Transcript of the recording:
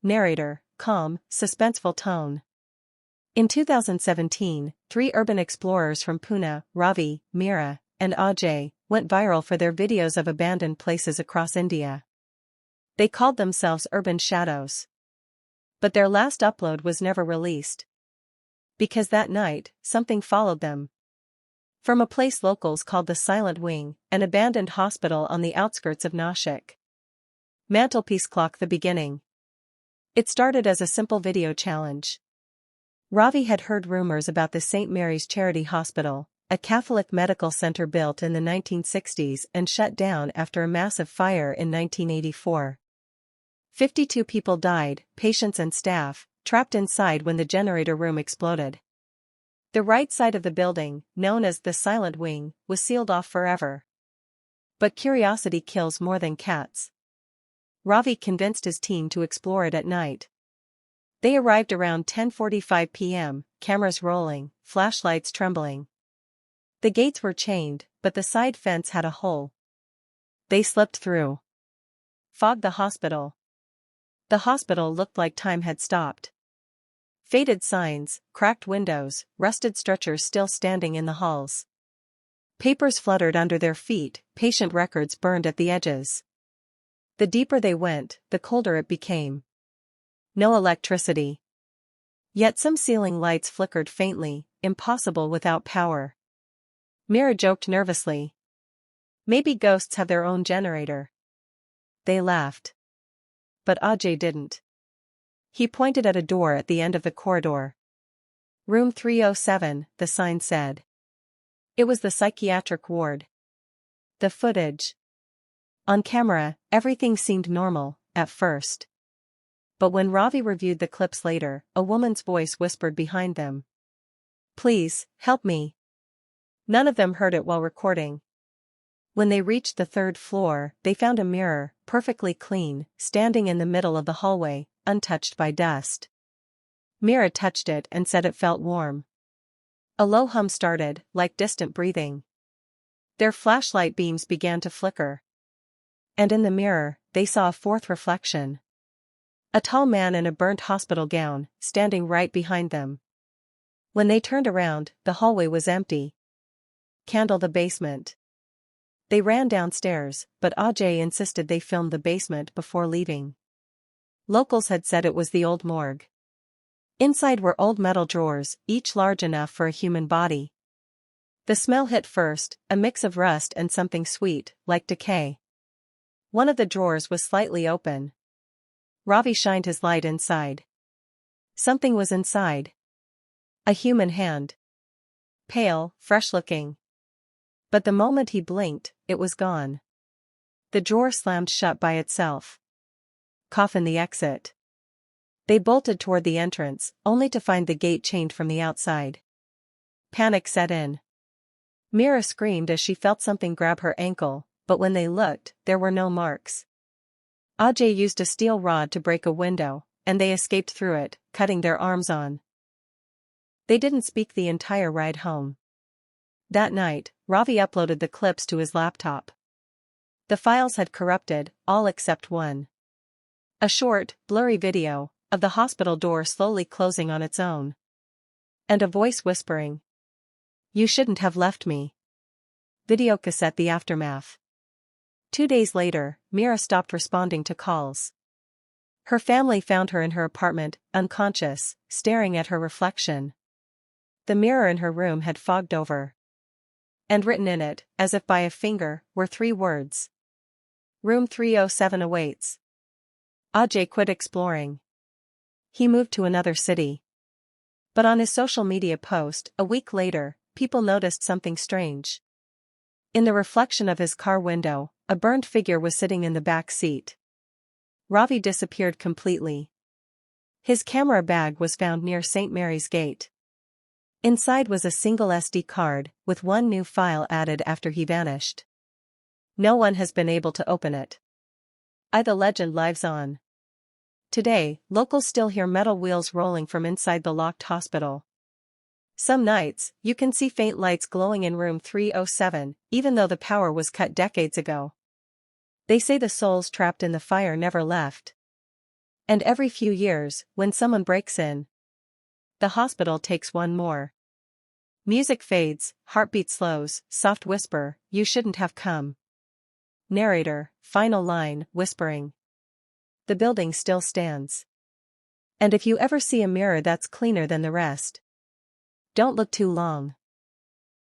Narrator, calm, suspenseful tone. In 2017, 3 urban explorers from Pune, Ravi, Meera, and Ajay, went viral for their videos of abandoned places across India. They called themselves Urban Shadows. But their last upload was never released. Because that night, something followed them. From a place locals called the Silent Wing, an abandoned hospital on the outskirts of Nashik. Mantelpiece clock. The beginning. It started as a simple video challenge. Ravi had heard rumors about the St. Mary's Charity Hospital, a Catholic medical center built in the 1960s and shut down after a massive fire in 1984. 52 people died, patients and staff, trapped inside when the generator room exploded. The right side of the building, known as the Silent Wing, was sealed off forever. But curiosity kills more than cats. Ravi convinced his team to explore it at night. They arrived around 10:45 p.m., cameras rolling, flashlights trembling. The gates were chained, but the side fence had a hole. They slipped through. Fog. The hospital. The hospital looked like time had stopped. Faded signs, cracked windows, rusted stretchers still standing in the halls. Papers fluttered under their feet, patient records burned at the edges. The deeper they went, the colder it became. No electricity. Yet some ceiling lights flickered faintly, impossible without power. Meera joked nervously. Maybe ghosts have their own generator. They laughed. But Ajay didn't. He pointed at a door at the end of the corridor. Room 307, the sign said. It was the psychiatric ward. The footage. On camera, everything seemed normal, at first. But when Ravi reviewed the clips later, a woman's voice whispered behind them. Please, help me. None of them heard it while recording. When they reached the 3rd floor, they found a mirror, perfectly clean, standing in the middle of the hallway, untouched by dust. Meera touched it and said it felt warm. A low hum started, like distant breathing. Their flashlight beams began to flicker. And in the mirror, they saw a 4th reflection. A tall man in a burnt hospital gown, standing right behind them. When they turned around, the hallway was empty. Candle. The basement. They ran downstairs, but Ajay insisted they film the basement before leaving. Locals had said it was the old morgue. Inside were old metal drawers, each large enough for a human body. The smell hit first, a mix of rust and something sweet, like decay. One of the drawers was slightly open. Ravi shined his light inside. Something was inside. A human hand. Pale, fresh-looking. But the moment he blinked, it was gone. The drawer slammed shut by itself. Coffin. The exit. They bolted toward the entrance, only to find the gate chained from the outside. Panic set in. Meera screamed as she felt something grab her ankle, but when they looked, there were no marks. Ajay used a steel rod to break a window, and they escaped through it, cutting their arms on. They didn't speak the entire ride home. That night, Ravi uploaded the clips to his laptop. The files had corrupted, all except one. A short, blurry video, of the hospital door slowly closing on its own. And a voice whispering. You shouldn't have left me. Videocassette. The aftermath. 2 days later, Meera stopped responding to calls. Her family found her in her apartment, unconscious, staring at her reflection. The mirror in her room had fogged over. And written in it, as if by a finger, were 3 words. Room 307 awaits. Ajay quit exploring. He moved to another city. But on his social media post, a week later, people noticed something strange. In the reflection of his car window, a burned figure was sitting in the back seat. Ravi disappeared completely. His camera bag was found near St. Mary's Gate. Inside was a single SD card, with one new file added after he vanished. No one has been able to open it. The legend lives on. Today, locals still hear metal wheels rolling from inside the locked hospital. Some nights, you can see faint lights glowing in room 307, even though the power was cut decades ago. They say the souls trapped in the fire never left. And every few years, when someone breaks in, the hospital takes one more. Music fades, heartbeat slows, soft whisper, you shouldn't have come. Narrator, final line, whispering. The building still stands. And if you ever see a mirror that's cleaner than the rest, don't look too long.